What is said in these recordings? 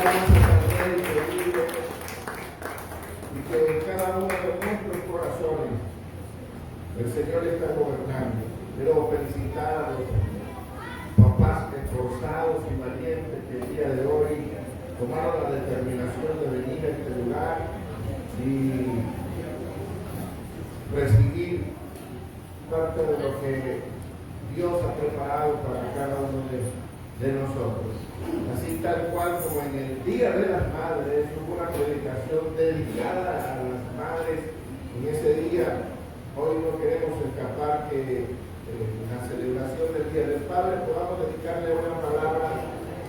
vamos a tener increíble y que en cada uno de nuestros corazones el Señor está gobernando. Quiero felicitar a los papás esforzados y valientes que el día de hoy tomaron la determinación de venir a este lugar y recibir parte de lo que Dios ha preparado para cada uno de nosotros. Así tal cual como en el Día de las Madres hubo una predicación dedicada a las madres en ese día, hoy no queremos escapar que en la celebración del Día del Padre podamos dedicarle una palabra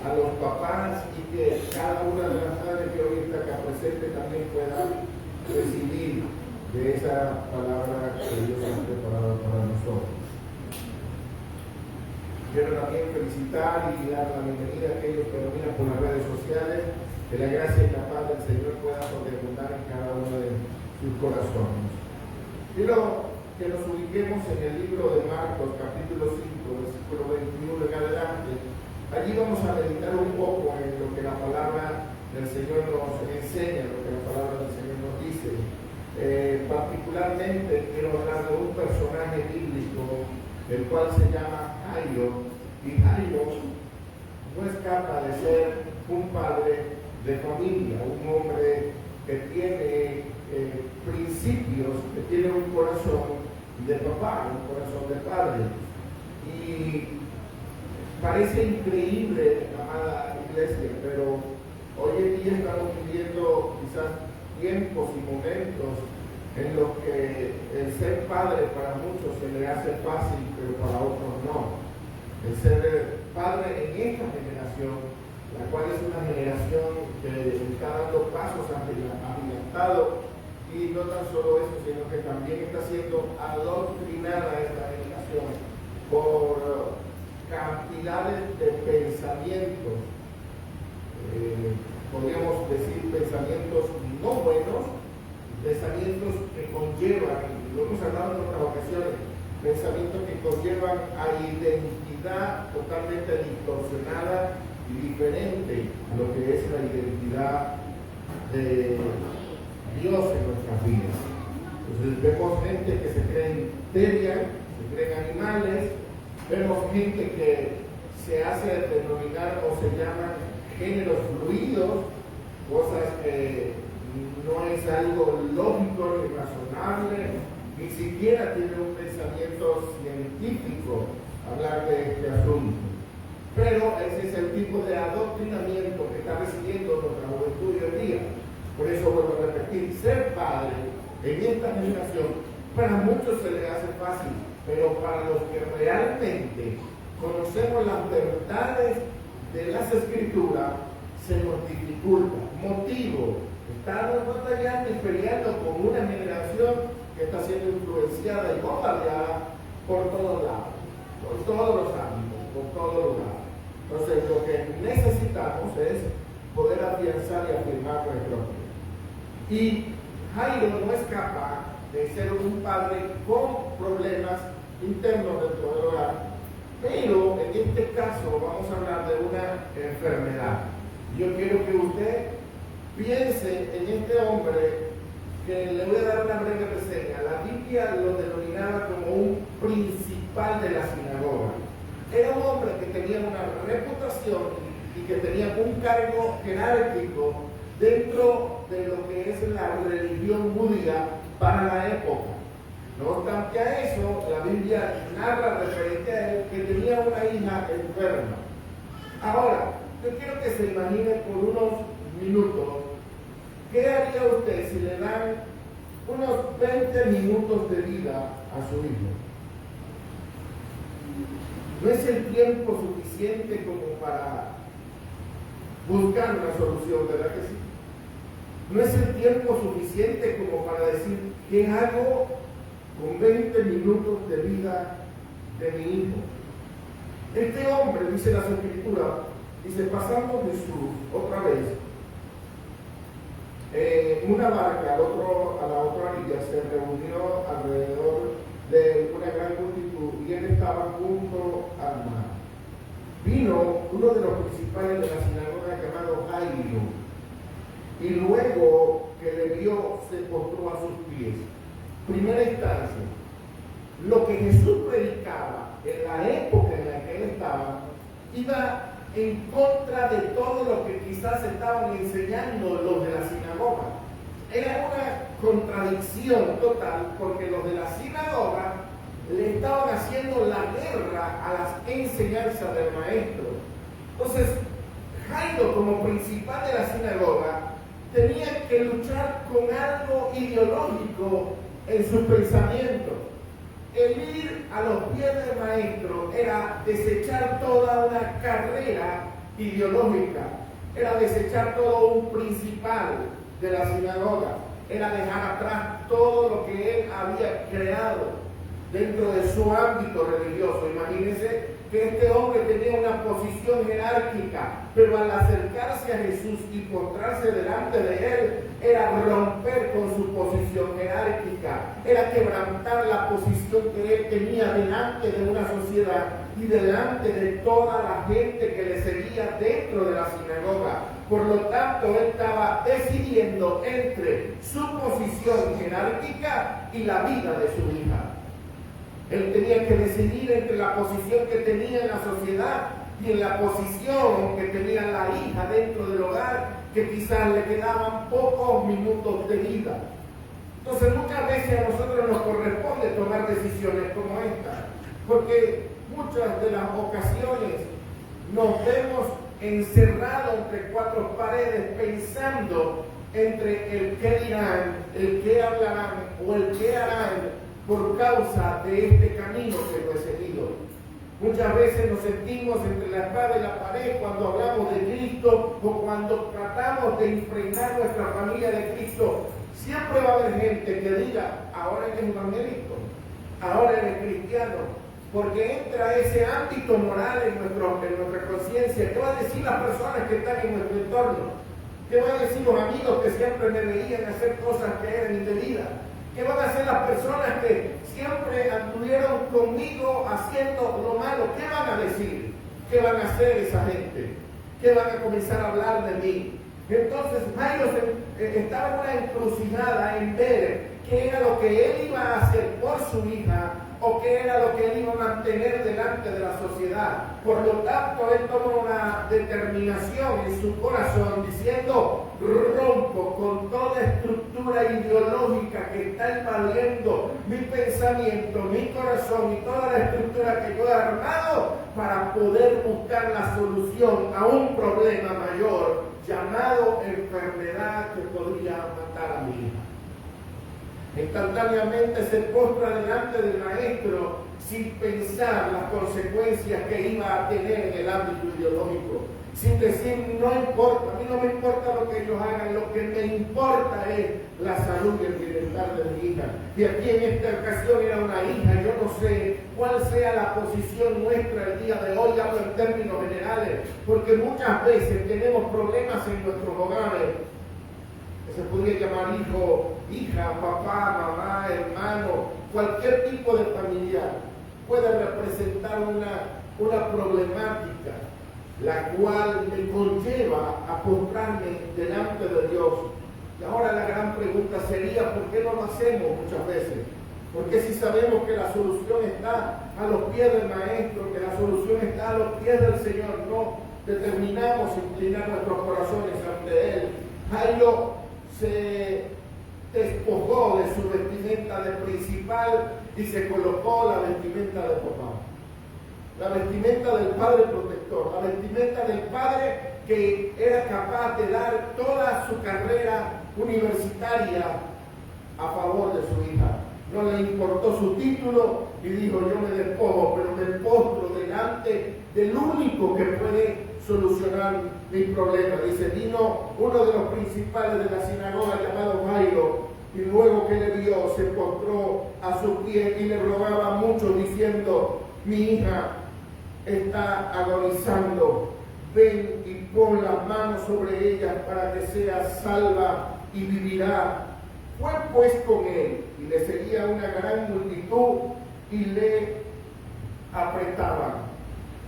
a los papás y que cada una de las madres que hoy está acá presente también pueda recibir de esa palabra que Dios ha preparado para nosotros. Quiero también felicitar y dar la bienvenida a aquellos que nos miran por las redes sociales, que la gracia y la paz del Señor pueda sobreabundar en cada uno de sus corazones. Quiero que nos ubiquemos en el libro de Marcos, capítulo 5, versículo 21 en adelante. Allí vamos a meditar un poco en lo que la palabra del Señor nos enseña, lo que la palabra del Señor nos dice. Particularmente quiero hablar de un personaje bíblico, el cual se llama Jairo, y Jairo no escapa de ser un padre de familia, un hombre que tiene principios, que tiene un corazón de papá, un corazón de padre. Y parece increíble, amada iglesia, pero hoy en día estamos viviendo quizás tiempos y momentos en los que el ser padre para muchos se le hace fácil, pero para otros no. El ser padre en esta generación, la cual es una generación que está dando pasos agigantado, y no tan solo eso, sino que también está siendo adoctrinada esta generación por cantidades de pensamientos, podríamos decir pensamientos no buenos, pensamientos que conllevan, lo hemos hablado en otras ocasiones, pensamientos que conllevan a identidad totalmente distorsionada y diferente a lo que es la identidad de Dios en nuestras vidas. Entonces vemos gente que se creen terias, se creen animales, vemos gente que se hace denominar o se llaman géneros fluidos, cosas que no es algo lógico ni razonable, ni siquiera tiene un pensamiento científico hablar de este asunto. Pero ese es el tipo de adoctrinamiento que está recibiendo nuestra juventud hoy en día. Por eso vuelvo a repetir, ser padre en esta generación para muchos se le hace fácil, pero para los que realmente conocemos las verdades de las Escrituras se nos dificulta. Motivo: estamos batallando y peleando con una generación que está siendo influenciada y bombardeada por todos lados, por todos los ámbitos, por todos los lados. Entonces, lo que necesitamos es poder afianzar y afirmar nuestro fe. Y Jairo no es capaz de ser un padre con problemas internos dentro del hogar, pero en este caso vamos a hablar de una enfermedad. Yo quiero que usted piense en este hombre, que le voy a dar una breve reseña. La Biblia lo denominaba como un principal de la sinagoga. Era un hombre que tenía una reputación y que tenía un cargo jerárquico dentro de lo que es la religión judía para la época. No obstante a eso, la Biblia narra referente a él que tenía una hija enferma. Ahora, yo quiero que se imagine por unos minutos, ¿qué haría usted si le dan unos 20 minutos de vida a su hijo? No es el tiempo suficiente como para buscar una solución, ¿verdad que sí? No es el tiempo suficiente como para decir, ¿qué hago con 20 minutos de vida de mi hijo? Este hombre, dice las Escrituras, dice, pasando Jesús otra vez en una barca a la otra orilla, se reunió alrededor de una gran multitud y él estaba junto al mar. Vino uno de los principales de la sinagoga llamado Jairo, Jairo, y luego que le vio, se postró a sus pies. Primera instancia, lo que Jesús predicaba en la época en la que él estaba, iba en contra de todo lo que quizás estaban enseñando los de la sinagoga. Era una contradicción total, porque los de la sinagoga le estaban haciendo la guerra a las enseñanzas del maestro. Entonces, Jairo, como principal de la sinagoga, tenía que luchar con algo ideológico en sus pensamientos. El ir a los pies del maestro era desechar toda una carrera ideológica, era desechar todo un principal de la sinagoga, era dejar atrás todo lo que él había creado dentro de su ámbito religioso. Imagínense que este hombre tenía una posición jerárquica, pero al acercarse a Jesús y postrarse delante de él, era romper con su posición jerárquica, era quebrantar la posición que él tenía delante de una sociedad y delante de toda la gente que le seguía dentro de la sinagoga. Por lo tanto, él estaba decidiendo entre su posición jerárquica y la vida de su hija. Él tenía que decidir entre la posición que tenía en la sociedad y en la posición que tenía la hija dentro del hogar, que quizás le quedaban pocos minutos de vida. Entonces muchas veces a nosotros nos corresponde tomar decisiones como esta, porque muchas de las ocasiones nos vemos encerrados entre cuatro paredes pensando entre el qué dirán, el qué hablarán o el qué harán por causa de este camino que lo he seguido. Muchas veces nos sentimos entre la espada y la pared cuando hablamos de Cristo o cuando tratamos de impregnar nuestra familia de Cristo. Siempre va a haber gente que diga, ahora eres evangélico, ahora eres cristiano, porque entra ese ámbito moral en nuestra conciencia. ¿Qué van a decir las personas que están en nuestro entorno? ¿Qué van a decir los amigos que siempre me veían hacer cosas que eran indebidas? ¿Qué van a hacer las personas que siempre anduvieron conmigo haciendo lo malo? ¿Qué van a decir? ¿Qué van a hacer esa gente? ¿Qué van a comenzar a hablar de mí? Entonces Jairo estaba en una encrucijada en ver qué era lo que él iba a hacer por su hija o qué era lo que él iba a mantener delante de la sociedad. Por lo tanto, él tomó una determinación en su corazón diciendo, rompo con toda estructura ideológica que está invadiendo mi pensamiento, mi corazón y toda la estructura que yo he armado para poder buscar la solución a un problema mayor llamado enfermedad que podría matar a mi hija. Instantáneamente se postra delante del maestro sin pensar las consecuencias que iba a tener en el ámbito ideológico, sin decir, no importa, a mí no me importa lo que ellos hagan, lo que me importa es la salud y el bienestar de mi hija. Y aquí en esta ocasión era una hija. Yo no sé cuál sea la posición nuestra el día de hoy, hablo en términos generales, porque muchas veces tenemos problemas en nuestros hogares. Se podría llamar hijo, hija, papá, mamá, hermano, cualquier tipo de familiar puede representar una problemática, la cual me conlleva a postrarme delante de Dios. Y ahora la gran pregunta sería, ¿por qué no lo hacemos muchas veces? Porque si sabemos que la solución está a los pies del Maestro, que la solución está a los pies del Señor, no determinamos inclinar nuestros corazones ante Él. Jairo se despojó de su vestimenta de principal y se colocó la vestimenta de papá, la vestimenta del padre protector, la vestimenta del padre que era capaz de dar toda su carrera universitaria a favor de su hija. No le importó su título y dijo, yo me despojo, pero me postro delante del único que puede solucionar mi problema. Dice, vino uno de los principales de la sinagoga llamado Jairo, y luego que le vio se postró a su pie y le rogaba mucho diciendo, mi hija está agonizando, ven y pon las manos sobre ella para que sea salva y vivirá. Fue pues con él y le seguía una gran multitud y le apretaban.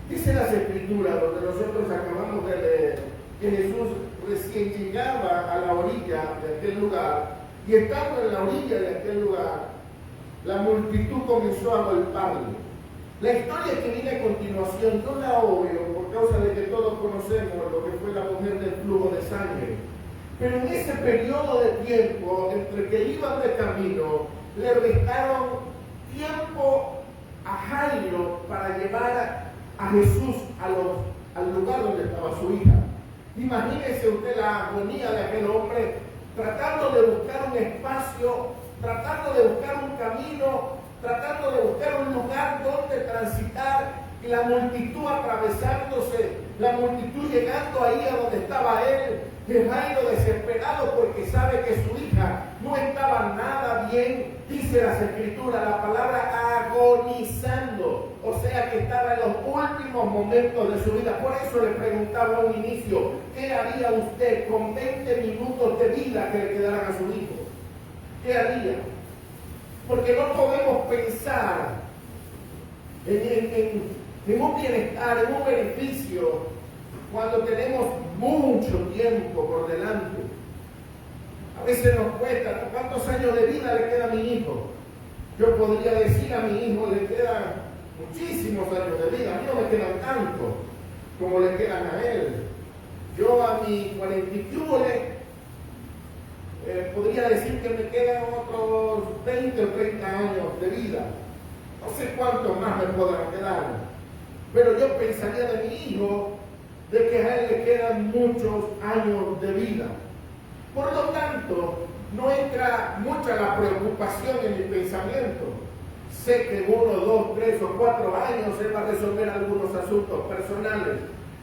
Dice las Escrituras, donde nosotros acabamos de leer, que Jesús orilla de aquel lugar, y estando en la orilla de aquel lugar, la multitud comenzó a golpearle. La historia que viene a continuación no la obvio por causa de que todos conocemos lo que fue la mujer del flujo de sangre. Pero en ese periodo de tiempo, entre que iban de camino, le restaron tiempo a Jairo para llevar a Jesús al lugar donde estaba su hija. Imagínese usted la agonía de aquel hombre tratando de buscar un espacio, tratando de buscar un camino, tratando de buscar un lugar donde transitar, y la multitud atravesándose, la multitud llegando ahí a donde estaba él, y Jairo desesperado porque sabe que su hija no estaba nada bien, dice las escrituras, la palabra agonizando, o sea que estaba en los últimos momentos de su vida. Por eso le preguntaba a un inicio, ¿qué haría usted con 20 minutos de vida que le quedaran a su hijo? ¿Qué haría? Porque no podemos pensar en un bienestar, en un beneficio, cuando tenemos mucho tiempo por delante. A veces nos cuesta, ¿cuántos años de vida le queda a mi hijo? Yo podría decir a mi hijo, le quedan muchísimos años de vida, a mí no me quedan tanto como le quedan a él. Yo a mi 41 podría decir que me quedan otros 20 o 30 años de vida. No sé cuántos más me podrán quedar, pero yo pensaría de mi hijo de que a él le quedan muchos años de vida. Por lo tanto, no entra mucha la preocupación en mi pensamiento. Sé que en 1, 2, 3 o 4 años él va a resolver algunos asuntos personales.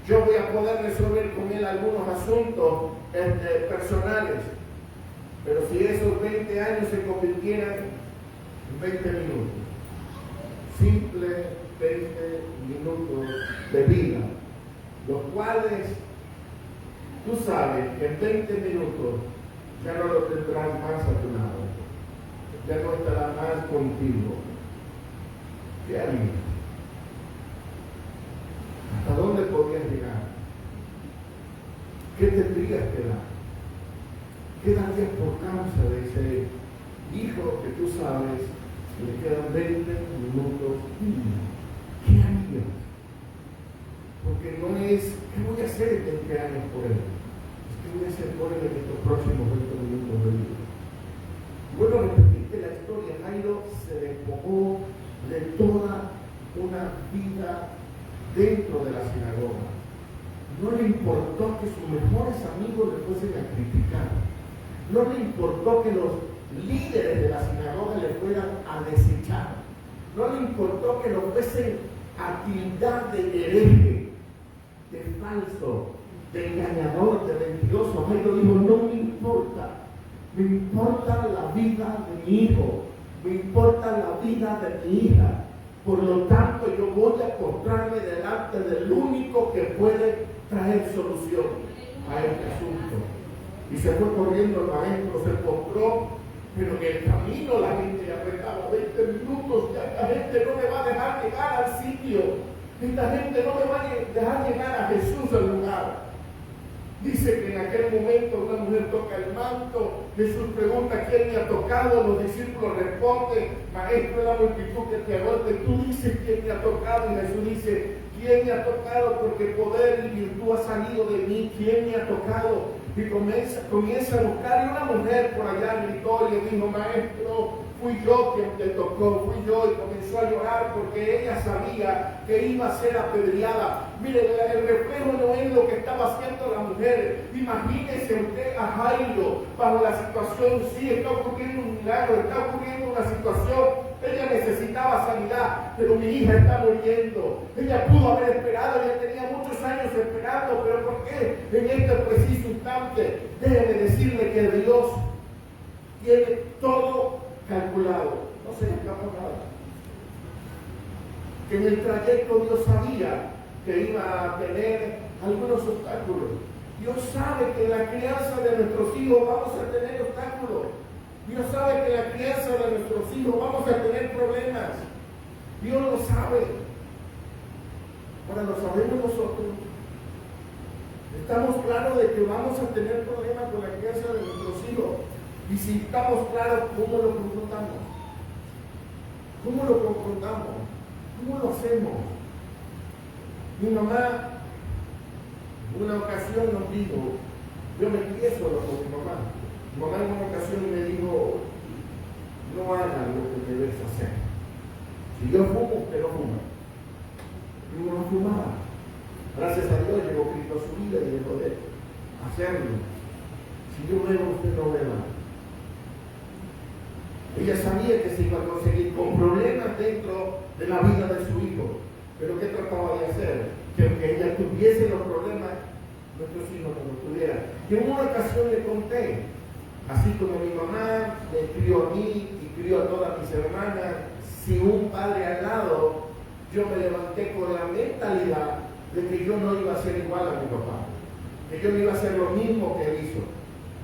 Yo voy a poder resolver con él algunos asuntos personales. Pero si esos 20 años se convirtieran en 20 minutos, simple 20 minutos de vida, los cuales tú sabes que en 20 minutos ya no lo tendrás más a tu lado, ya no estará más contigo. ¿Qué harías? ¿Hasta dónde podrías llegar? ¿Qué tendrías que dar? ¿Qué darías por causa de ese hijo que tú sabes que le quedan 20 minutos de vida? ¿Qué harías? Porque no es, ¿qué voy a hacer en 20 años por él? Es que voy a hacer por él en estos próximos 20 minutos de vida. Bueno, repetirte la historia, Jairo se despojó de toda una vida dentro de la sinagoga. No le importó que sus mejores amigos le fuesen a criticar. No le importó que los líderes de la sinagoga le fueran a desechar. No le importó que lo fuesen a tildar de hereje, de falso, de engañador, de mentiroso. Jairo dijo, no me importa. Me importa la vida de mi hijo. Me importa la vida de mi hija. Por lo tanto, yo voy a postrarme delante del único que puede traer solución a este asunto. Y se fue corriendo el maestro, se postró, pero en el camino la gente le apretaba 20 minutos, ya esta gente no me va a dejar llegar al sitio, esta gente no me va a dejar llegar a Jesús al lugar. Dice que en aquel momento una mujer toca el manto, Jesús pregunta quién me ha tocado, los discípulos responden, maestro de la multitud que te agolpe, tú dices quién me ha tocado, y Jesús dice, ¿quién me ha tocado? Porque poder y virtud ha salido de mí, ¿quién me ha tocado? Y comienza a buscar, y una mujer por allá gritó y le dijo, maestro, fui yo quien te tocó, fui yo, y comenzó a llorar porque ella sabía que iba a ser apedreada. Mire, el reflejo no es lo que estaba haciendo la mujer. Imagínese usted a Jairo bajo la situación, sí, está ocurriendo un milagro, está ocurriendo una situación, ella necesitaba sanidad, pero mi hija está muriendo. Ella pudo haber esperado, ella tenía muchos años esperando, pero ¿por qué en este preciso instante? Déjeme decirle que Dios tiene todo calculado, no se le escapa nada. Que en el trayecto Dios sabía que iba a tener algunos obstáculos. Dios sabe que en la crianza de nuestros hijos vamos a tener obstáculos. Dios sabe que en la crianza de nuestros hijos vamos a tener problemas. Dios lo sabe. Ahora lo sabemos nosotros. Estamos claros de que vamos a tener problemas con la crianza de nuestros hijos. Y si estamos claros, ¿cómo lo confrontamos? ¿Cómo lo confrontamos? ¿Cómo lo hacemos? Mi mamá, en una ocasión nos dijo, yo me crié solo con mi mamá. Mi mamá en una ocasión me dijo, no hagas lo que debes hacer. Si yo fumo, usted no fuma. Yo no fumaba. Gracias a Dios llegó Cristo a su vida y dejó de hacerlo. Si yo bebo, usted no beba. Ella sabía que se iba a conseguir con problemas dentro de la vida de su hijo. Pero ¿qué trataba de hacer? Que aunque ella tuviese los problemas, nuestros hijos no los tuvieran. Y en una ocasión le conté, así como mi mamá me crió a mí y crió a todas mis hermanas, sin un padre al lado, yo me levanté con la mentalidad de que yo no iba a ser igual a mi papá, que yo no iba a hacer lo mismo que él hizo,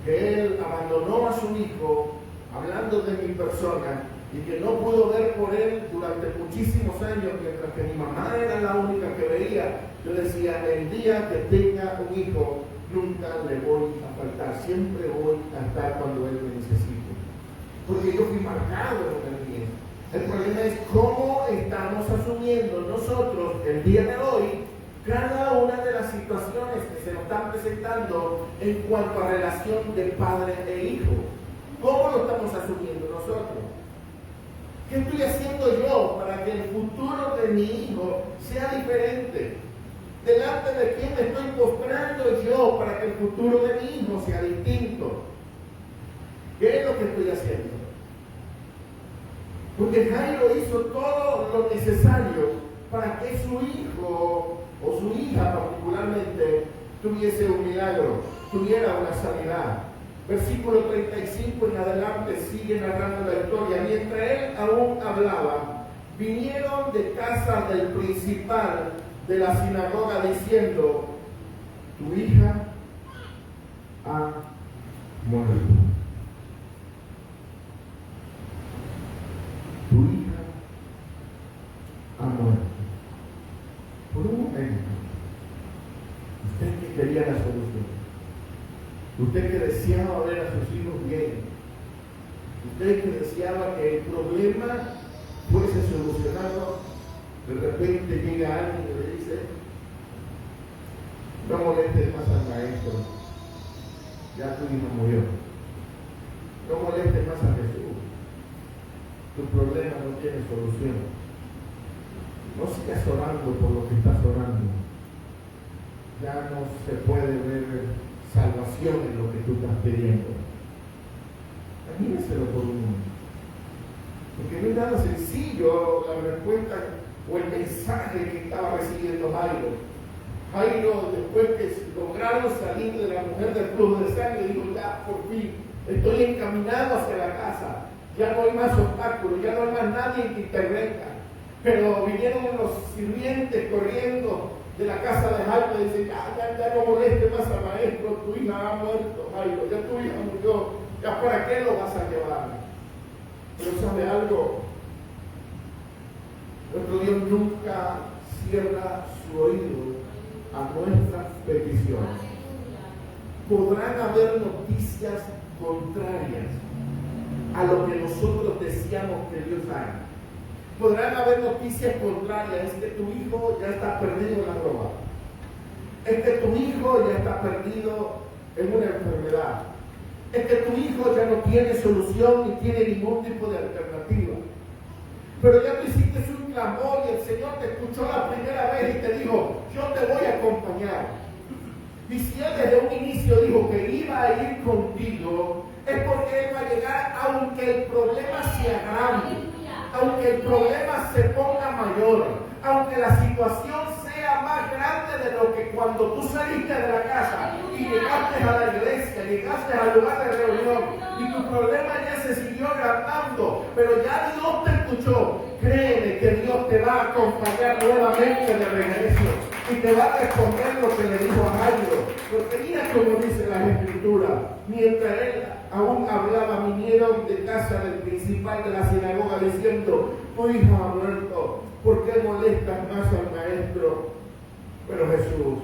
que él abandonó a su hijo hablando de mi persona y que no pudo ver por él durante muchísimos años, mientras que mi mamá era la única que veía. Yo decía, el día que tenga un hijo, nunca le voy a faltar, siempre voy a estar cuando él me necesite, porque yo fui marcado en el bien. El problema es cómo estamos asumiendo nosotros el día de hoy cada una de las situaciones que se nos están presentando en cuanto a relación de padre e hijo. ¿Cómo lo estamos asumiendo nosotros? ¿Qué estoy haciendo yo para que el futuro de mi hijo sea diferente? ¿Delante de quién me estoy postrando yo para que el futuro de mi hijo sea distinto? ¿Qué es lo que estoy haciendo? Porque Jairo hizo todo lo necesario para que su hijo o su hija particularmente tuviese un milagro, tuviera una sanidad. Versículo 35 en adelante sigue narrando la historia. Mientras él aún hablaba, vinieron de casa del principal de la sinagoga diciendo, tu hija ha muerto. Tu hija ha muerto. Por un momento, usted que quería la solución, usted que deseaba ver a sus hijos bien, usted que deseaba que el problema fuese solucionado, de repente llega alguien y le dice, no molestes más al maestro, ya tu hija murió. No molestes más a Jesús, tu problema no tiene solución. No sigas orando por lo que estás orando. Ya no se puede ver salvación en lo que tú estás pidiendo. Imagínenselo por un momento. Porque no es nada sencillo la respuesta o el mensaje que estaba recibiendo Jairo. Jairo, después que lograron salir de la mujer del flujo de sangre, dijo, ya por fin estoy encaminado hacia la casa. Ya no hay más obstáculos, ya no hay más nadie que intervenga. Pero vinieron unos sirvientes corriendo de la casa de Jairo y dicen, ya no moleste más al maestro, tu hija ha muerto, Jairo, ya tu hija murió, ya para qué lo vas a llevar. Pero ¿sabe algo? Nuestro Dios nunca cierra su oído a nuestras peticiones. Podrán haber noticias contrarias a lo que nosotros deseamos que Dios haga. Podrán haber noticias contrarias, es que tu hijo ya está perdido en la droga, es que tu hijo ya está perdido en una enfermedad, es que tu hijo ya no tiene solución ni tiene ningún tipo de alternativa. Pero ya tú hiciste un clamor y el Señor te escuchó la primera vez y te dijo, yo te voy a acompañar. Y si Él desde un inicio dijo que iba a ir contigo, es porque Él va a llegar aunque el problema se agrave, aunque el problema se ponga mayor, aunque la situación sea más grande de lo que cuando tú saliste de la casa y llegaste a la iglesia, llegaste al lugar de reunión y tu problema ya se siguió agrandando, pero ya Dios te escuchó. Créeme que Dios te va a acompañar nuevamente de regreso y te va a responder lo que le dijo a Jairo, porque mira cómo dice la Escritura. Mientras él aún hablaba, vinieron de casa del principal de la sinagoga diciendo, tu hija ha muerto, ¿por qué molestas más al maestro? Pero Jesús,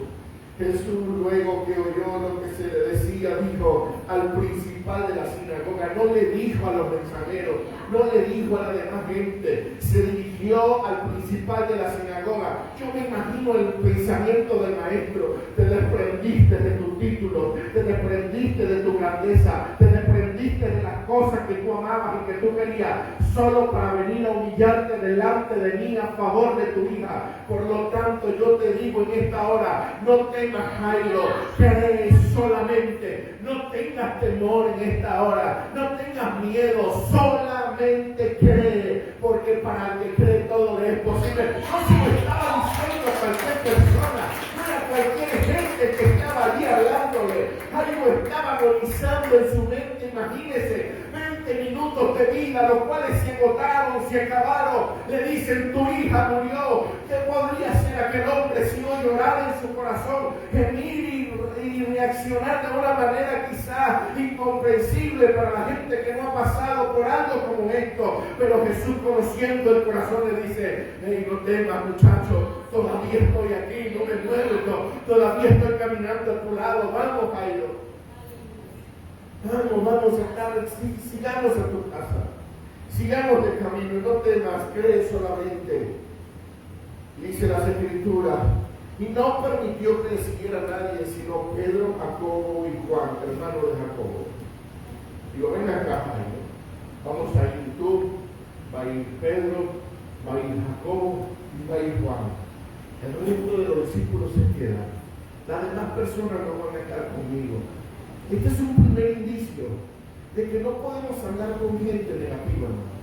Jesús, luego que oyó lo que se le decía, dijo al principal de la sinagoga, no le dijo a los mensajeros, no le dijo a la demás gente, se dirigió al principal de la sinagoga. Yo me imagino el pensamiento del maestro: te desprendiste de tu título, te desprendiste de tu grandeza, te desprendiste de las cosas que tú amabas y que tú querías, solo para venir a humillarte delante de mí a favor de tu hija. Por lo tanto, yo te digo en esta hora, no temas, Jairo, cree solamente, no tengas temor en esta hora, no tengas miedo, solamente cree, porque para el que cree todo le es posible. No se lo estaba diciendo a cualquier persona, no era cualquier gente que estaba allí hablándole. Jairo estaba agonizando en su mente, imagínese, 20 minutos de vida, los cuales se agotaron, se acabaron. Le dicen: tu hija murió. ¿Qué podría hacer aquel hombre si no llorar en su corazón, gemir y reaccionar de una manera quizás incomprensible para la gente que no ha pasado por algo como esto? Pero Jesús, conociendo el corazón, le dice: hey, no temas, muchacho, todavía estoy aquí, no me muero, todavía estoy caminando a tu lado. Vamos, Jairo. Vamos a estar, sigamos a tu casa, sigamos de camino, no temas, cree solamente. Dice las Escrituras: y no permitió que le siguiera nadie, sino Pedro, Jacobo y Juan, hermano de Jacobo. Digo: ven acá, Jairo, vamos a ir tú, va a ir Pedro, va a ir Jacobo y va a ir Juan. El resto de los discípulos se quedan, las demás personas no van a estar conmigo. Este es un primer indicio de que no podemos andar con gente negativa, hermano.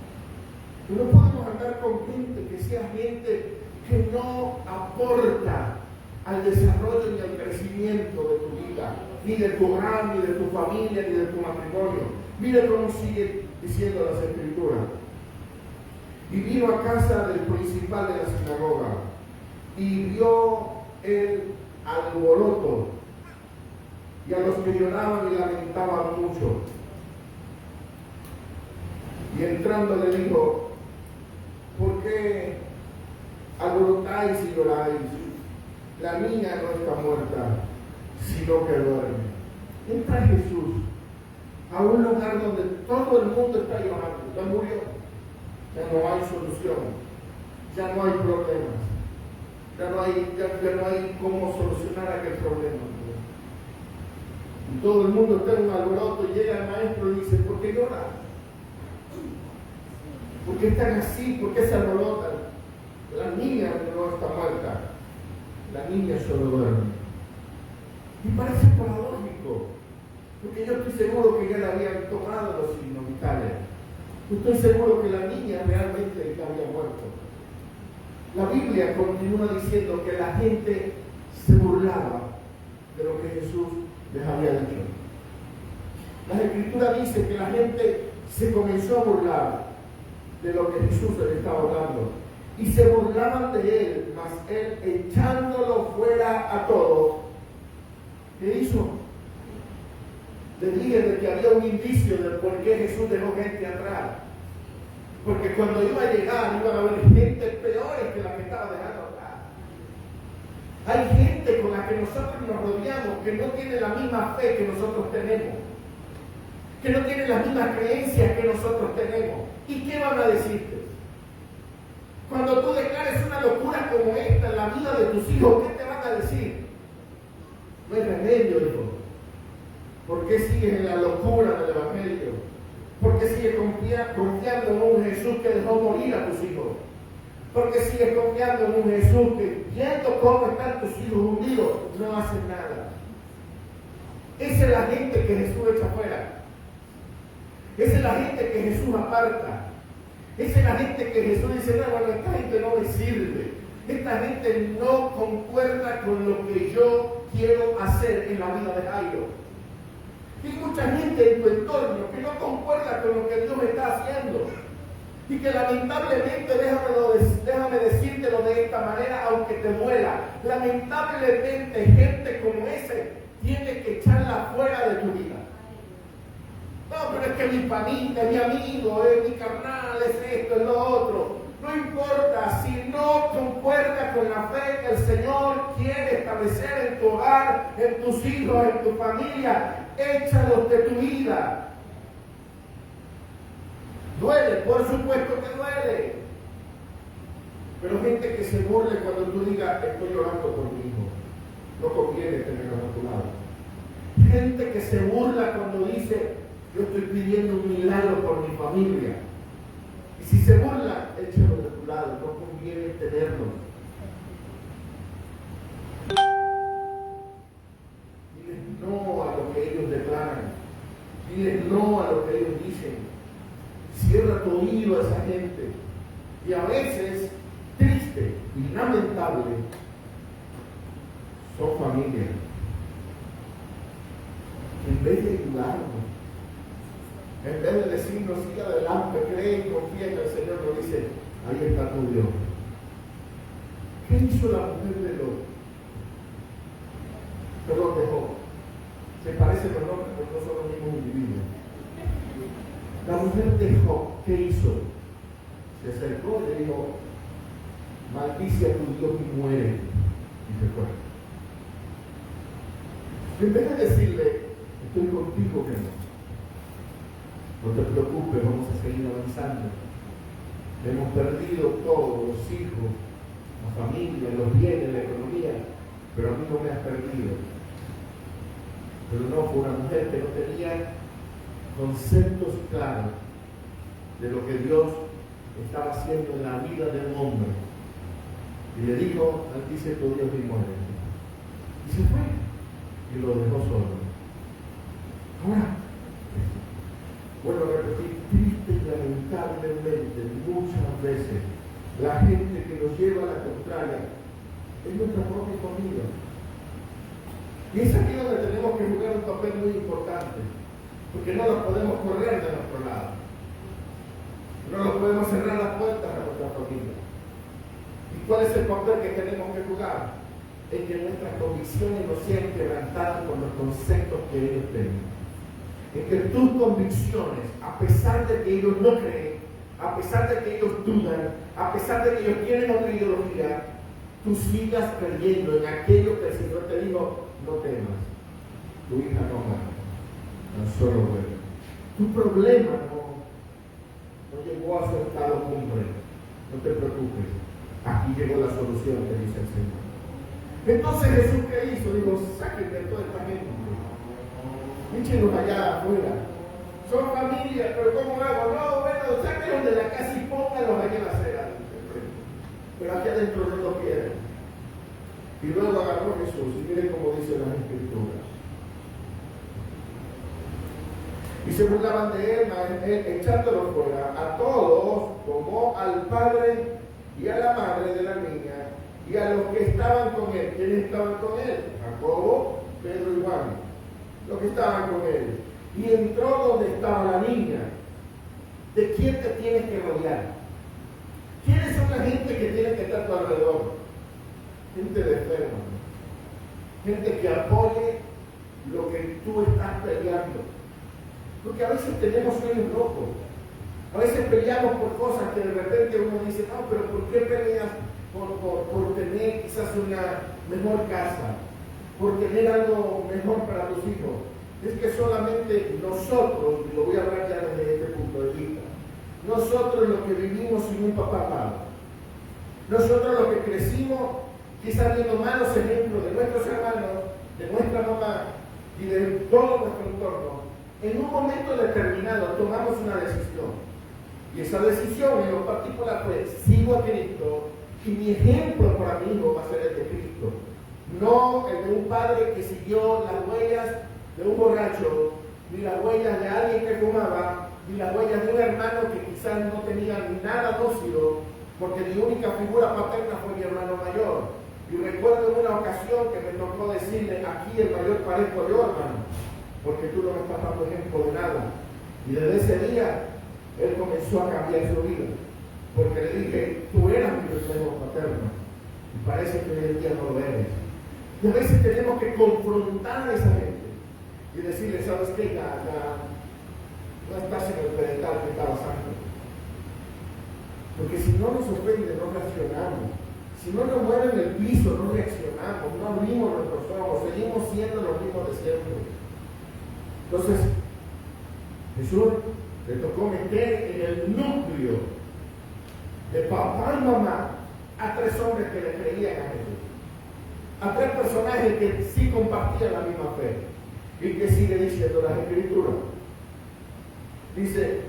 Que no podemos andar con gente que sea gente que no aporta al desarrollo ni al crecimiento de tu vida, ni de tu hogar, ni de tu familia, ni de tu matrimonio. Mire cómo sigue diciendo las Escrituras. Y vino a casa del principal de la sinagoga, y vio el alboroto, y a los que lloraban y lamentaban mucho. Y entrando le dijo: ¿por qué alborotáis y lloráis? La niña no está muerta, sino que duerme. Entra Jesús a un lugar donde todo el mundo está llorando. Ya murió, ya no hay solución, ya no hay problemas, ya no hay cómo solucionar aquel problema. Y todo el mundo está en un alboroto, y llega el maestro y dice: ¿por qué lloran? ¿Por qué están así? ¿Por qué se alborotan? La niña no está muerta, la niña solo duerme. Y parece paradójico, porque yo estoy seguro que ya le habían tomado los signos vitales. Estoy seguro que la niña realmente ya había muerto. La Biblia continúa diciendo que la gente se burlaba de lo que Jesús les había dicho. La Escritura dice que la gente se comenzó a burlar de lo que Jesús les estaba hablando, y se burlaban de él, mas él, echándolo fuera a todos, ¿qué hizo? Le dije de que había un indicio de por qué Jesús dejó gente atrás, porque cuando iba a llegar iban a haber gente peores que la que estaba dejando atrás. Hay gente con la que nosotros nos rodeamos que no tiene la misma fe que nosotros tenemos, que no tiene las mismas creencias que nosotros tenemos. ¿Y qué van a decirte? Cuando tú declares una locura como esta en la vida de tus hijos, ¿qué te van a decir? No hay remedio, hijo. ¿Por qué sigues en la locura del Evangelio? ¿Por qué sigues confiando en un Jesús que dejó morir a tus hijos? ¿Por qué sigues confiando en un Jesús que, viendo cómo están tus hijos hundidos, no hacen nada? Esa es la gente que Jesús echa fuera. Esa es la gente que Jesús aparta. Esa es la gente que Jesús dice: no, bueno, esta gente no me sirve. Esta gente no concuerda con lo que yo quiero hacer en la vida de Jairo. Hay mucha gente en tu entorno que no concuerda con lo que Dios está haciendo. Y que lamentablemente, déjame decírtelo de esta manera, aunque te duela, lamentablemente gente como ese tiene que echarla fuera de tu vida. No, pero es que mi panita, mi amigo, mi carnal, es esto, es lo otro. No importa si no concuerda con la fe que el Señor quiere establecer en tu hogar, en tus hijos, en tu familia, échalos de tu vida. Duele, por supuesto que duele. Pero gente que se burle cuando tú digas, estoy llorando por mi hijo. No conviene tenerlo a tu lado. Gente que se burla cuando dice, yo estoy pidiendo un milagro por mi familia. Y si se burla, échalo de tu lado, no conviene tenerlo. Diles no a lo que ellos declaran. Diles no a lo que ellos dicen. Cierra tu oído a esa gente. Y a veces, triste y lamentable, son familias. En vez de ayudarnos, en vez de decirnos, sigue adelante, cree y confía en el Señor, nos dice, ahí está tu Dios. ¿Qué hizo la mujer de Lot? Perdón, de Job. Se parece, perdón, pero no son los mismos individuos. La mujer de Job, ¿qué hizo? Se acercó y le dijo, maldice a tu Dios y muere. Y se fue. En vez de decirle, estoy contigo, que no te preocupes, vamos a seguir avanzando. Hemos perdido todo, los hijos, la familia, los bienes, la economía, pero a mí no me has perdido. Pero no, fue una mujer que no tenía conceptos claros de lo que Dios estaba haciendo en la vida del hombre. Y le dijo, maldice tu Dios y muere. Y se fue. Y lo dejó solo. Ahora, bueno, repetir, triste y lamentablemente, muchas veces, la gente que nos lleva a la contraria es nuestra propia familia. Y es aquí donde tenemos que jugar un papel muy importante, porque no los podemos correr de nuestro lado. No nos podemos cerrar las puertas a nuestra familia. ¿Y cuál es el papel que tenemos que jugar? En que nuestras convicciones no sean quebrantadas por los conceptos que ellos tienen. En que tus convicciones, a pesar de que ellos no creen, a pesar de que ellos dudan, a pesar de que ellos tienen otra ideología, tú sigas creyendo en aquello que el Señor te dijo, no temas, tu hija no gana, tan solo vuelve. Tu problema no llegó a su estado cumbre, no te preocupes, aquí llegó la solución, te dice el Señor. Entonces Jesús, ¿qué hizo? Digo, sáquenme a toda esta gente, échenos allá afuera, son familia, pero ¿cómo hago? No, bueno, sáquenlos de la casa y pónganlos allá en la acera, pero aquí adentro no lo quieren. Y luego agarró Jesús, y miren cómo dicen las Escrituras. Y se burlaban de él, echándolo fuera. A todos tomó al padre y a la madre de la niña y a los que estaban con él. ¿Quiénes estaban con él? Jacobo, Pedro y Juan. Los que estaban con él. Y entró donde estaba la niña. ¿De quién te tienes que rodear? ¿Quiénes son la gente que tiene que estar a tu alrededor? Gente de enferma, gente que apoye lo que tú estás peleando. Porque a veces tenemos sueños locos, a veces peleamos por cosas que de repente uno dice, no, pero ¿por qué peleas por tener quizás una mejor casa, por tener algo mejor para tus hijos? Es que solamente nosotros, y lo voy a hablar ya desde este punto de vista, nosotros los que vivimos sin un papá amado, nosotros los que crecimos quizás viendo malos ejemplos de nuestros hermanos, de nuestra mamá y de todo nuestro entorno, en un momento determinado tomamos una decisión. Y esa decisión en lo particular fue, sigo a Cristo y mi ejemplo para mi hijo va a ser el de Cristo. No el de un padre que siguió las huellas de un borracho, ni las huellas de alguien que fumaba, ni las huellas de un hermano que quizás no tenía ni nada lúcido, porque mi única figura paterna fue mi hermano mayor. Y recuerdo en una ocasión que me tocó decirle, aquí el mayor parezco yo, hermano, porque tú no me estás dando ejemplo de nada. Y desde ese día, él comenzó a cambiar su vida, porque le dije, tú eras mi reflejo paterno, y parece que hoy en día no lo eres. Y a veces tenemos que confrontar a esa gente, y decirle, ¿sabes qué? No estás en el pedestal que estabas antes. Porque si no nos ofende, no reaccionamos. Si no nos mueve en el piso, no reaccionamos, no abrimos nuestros ojos, seguimos siendo los mismos de siempre. Entonces, Jesús le tocó meter en el núcleo de papá y mamá a 3 hombres que le creían a Jesús. A 3 personajes que sí compartían la misma fe. ¿Y que sigue diciendo las Escrituras? Dice,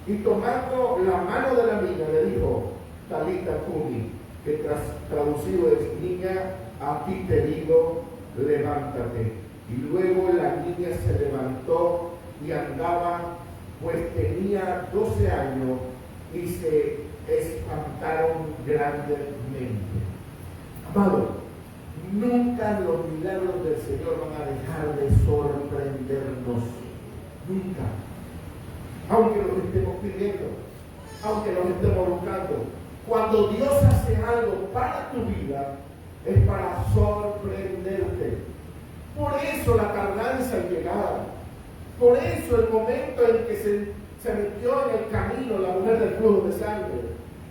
y tomando la mano de la niña le dijo, Talita Cumi, que traducido es, niña, a ti te digo, levántate. Y luego la niña se levantó y andaba, pues tenía 12 años, y se espantaron grandemente. Amado, nunca los milagros del Señor van a dejar de sorprendernos. Nunca. Aunque los estemos pidiendo, aunque los estemos buscando. Cuando Dios hace algo para tu vida, es para sorprenderte. Por eso la tardanza en llegar. Por eso el momento en que se metió en el camino la mujer del flujo de sangre.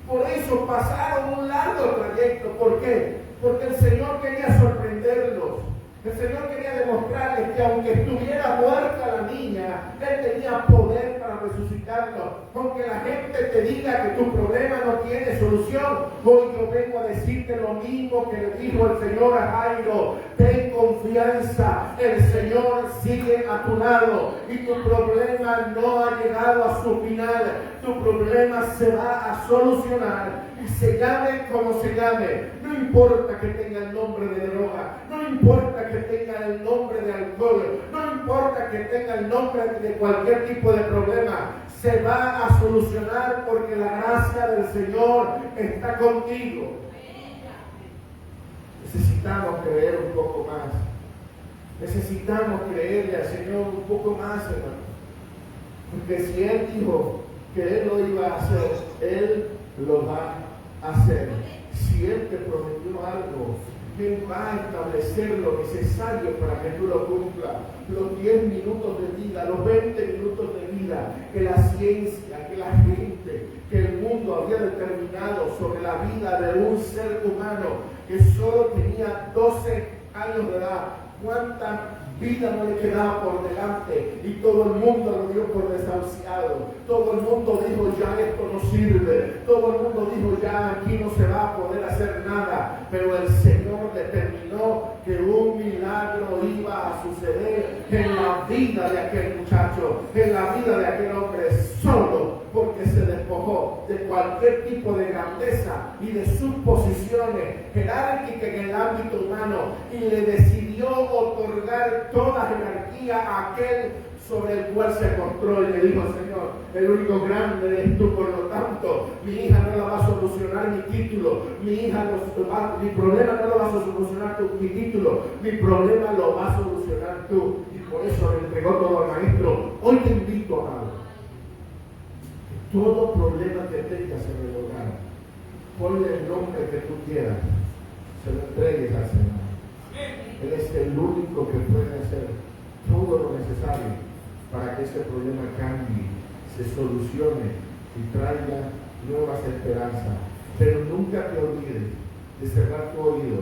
Por eso pasaron un largo trayecto. ¿Por qué? Porque el Señor quería sorprenderlos. El Señor quería demostrarles que aunque estuviera muerta la niña, Él tenía poder para resucitarlo. Aunque la gente te diga que tu problema no tiene solución, hoy yo vengo a decirte lo mismo que le dijo el Señor a Jairo. Ten confianza, el Señor sigue a tu lado y tu problema no ha llegado a su final. Tu problema se va a solucionar y se llame como se llame. No importa que tenga el nombre de droga, no importa que tenga el nombre de alcohol, no importa que tenga el nombre de cualquier tipo de problema, se va a solucionar porque la gracia del Señor está contigo. Necesitamos creer un poco más. Necesitamos creerle al Señor un poco más, hermano. Porque si Él dijo que Él lo iba a hacer, Él lo va a hacer. Si Él te prometió algo, Él va a establecer lo necesario para que tú lo cumplas. Los 10 minutos de vida, los 20 minutos de vida que la ciencia, que la gente, que el mundo había determinado sobre la vida de un ser humano que solo tenía 12 años de edad. ¿Cuánta vida no le quedaba por delante? Y todo el mundo lo dio por desahuciado. Todo el mundo dijo, ya esto no sirve. Todo el mundo dijo, ya aquí no se va a poder hacer nada. Pero el Señor determinó que un milagro iba a suceder en la vida de aquel muchacho, en la vida de aquel hombre, solo porque se despojó de cualquier tipo de grandeza y de sus posiciones jerárquicas en el ámbito humano y le decidió otorgar toda jerarquía a aquel sobre el cual se acostó y le dijo, Señor, el único grande eres tú, por lo tanto, mi hija no la va a solucionar mi título, mi problema no lo va a solucionar mi título, mi problema lo va a solucionar tú. Y por eso le entregó todo al maestro. Hoy te invito, amado, que todo problema que tengas en el hogar, ponle el nombre que tú quieras, se lo entregues al Señor. Él es el único que puede hacer todo lo necesario para que ese problema cambie, se solucione y traiga nuevas esperanzas. Pero nunca te olvides de cerrar tu oído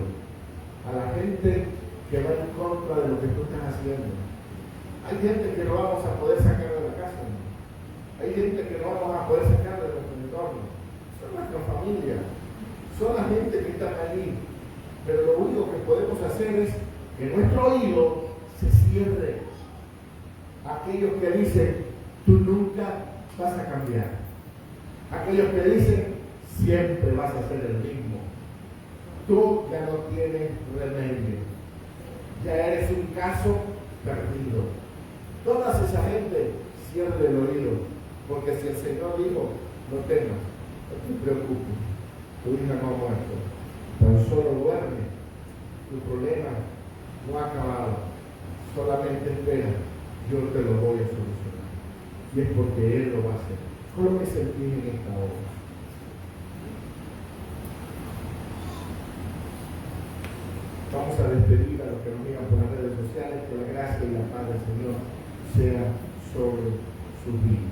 a la gente que va en contra de lo que tú estás haciendo. Hay gente que no vamos a poder sacar de la casa, ¿no? Hay gente que no vamos a poder sacar de nuestro entorno. Son nuestra familia, son la gente que está allí. Pero lo único que podemos hacer es que nuestro oído se cierre. Aquellos que dicen, tú nunca vas a cambiar. Aquellos que dicen, siempre vas a ser el mismo. Tú ya no tienes remedio. Ya eres un caso perdido. Toda esa gente, cierre el oído. Porque si el Señor dijo, no temas, no te preocupes, tu hija no ha muerto, tan solo duerme, tu problema no ha acabado, solamente espera, yo te lo voy a solucionar. Y es porque Él lo va a hacer. Colóquese el pie en esta hora. Vamos a despedir a los que nos miran por las redes sociales, que la gracia y la paz del Señor sea sobre sus vidas.